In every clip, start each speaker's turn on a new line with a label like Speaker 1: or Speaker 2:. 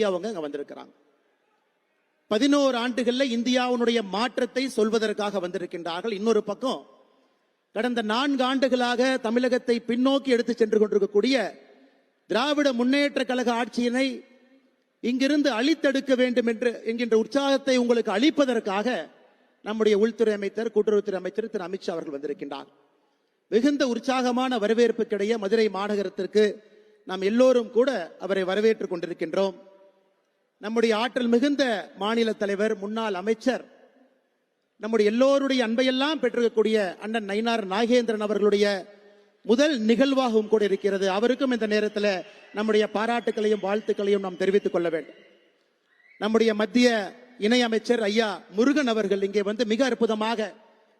Speaker 1: ஐயா அவங்க அங்க வந்திருக்கிறாங்க. 11 ஆண்டுகள்ல இந்தியாவுடைய மாற்றத்தை சொல்வதற்காக வந்திருக்கின்றார்கள். இன்னொரு பக்கம் கடந்த 4 ஆண்டுகளாக தமிழகத்தை பின்னோக்கி எடுத்து சென்று கொண்டிருக்கக்கூடிய திராவிட முன்னேற்ற கழக ஆட்சியினை இங்கிருந்து அழித்தெடுக்க வேண்டும் என்கின்ற உற்சாகத்தை உங்களுக்கு அளிப்பதற்காக நம்முடைய உள்துறை அமைச்சர், கூட்டுறவுத்துறை அமைச்சர் திரு அமித்ஷா அவர்கள் வந்திருக்கின்றார். மிகுந்த உற்சாகமான வரவேற்புக்கிடையே மதுரை மாநகரத்திற்கு நாம் எல்லோரும் கூட அவரை வரவேற்றுக் கொண்டிருக்கின்றோம். நம்முடைய ஆற்றல் மிகுந்த மாநில தலைவர், முன்னாள் அமைச்சர், நம்முடைய எல்லோருடைய அன்பையெல்லாம் பெற்றிருக்கக்கூடிய அண்ணன் நயினார் நாகேந்திரன் அவர்களுடைய முதல் நிகழ்வாகவும் கூட இருக்கிறது. அவருக்கும் இந்த நேரத்தில் நம்முடைய பாராட்டுகளையும் வாழ்த்துக்களையும் நாம் தெரிவித்துக் கொள்ள வேண்டும். நம்முடைய மத்திய இணையமைச்சர் ஐயா முருகன் அவர்கள் இங்கே வந்து மிக அற்புதமாக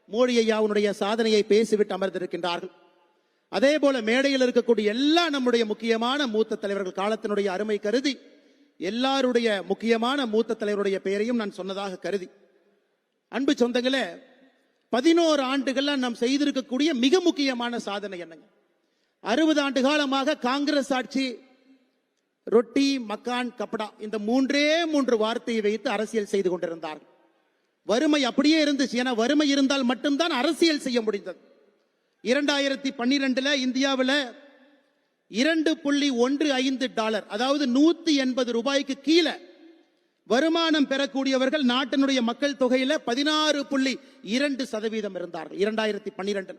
Speaker 1: மோடி ஐயாவுடைய சாதனையை பேசிவிட்டு அமர்ந்திருக்கின்றார்கள். அதே போல மேடையில் இருக்கக்கூடிய எல்லா நம்முடைய முக்கியமான மூத்த தலைவர்கள், காலத்தினுடைய அருமை கருதி எல்லாருடைய முக்கியமான மூத்த தலைவருடைய பெயரையும் நான் சொன்னதாக கருதி, அன்பு சொந்தங்களே, 11 ஆண்டுகள்ல நாம் செய்திருக்கக்கூடிய மிக முக்கியமான சாதனை என்னங்க? 60 ஆண்டு காலமாக காங்கிரஸ் ஆட்சி ரொட்டி, மக்கான், கப்படா இந்த 3 வார்த்தையை வைத்து அரசியல் செய்து கொண்டிருந்தார்கள். வறுமை அப்படியே இருந்துச்சு. ஏன்னா வறுமை இருந்தால் மட்டும்தான் அரசியல் செய்ய முடிந்தது. 2012 இந்தியாவில் $2.15 அதாவது 180 ரூபாய்க்கு கீழே வருமானம் பெறக்கூடியவர்கள் நாட்டினுடைய மக்கள் தொகையில 16.2% இருந்தார்கள் 2012.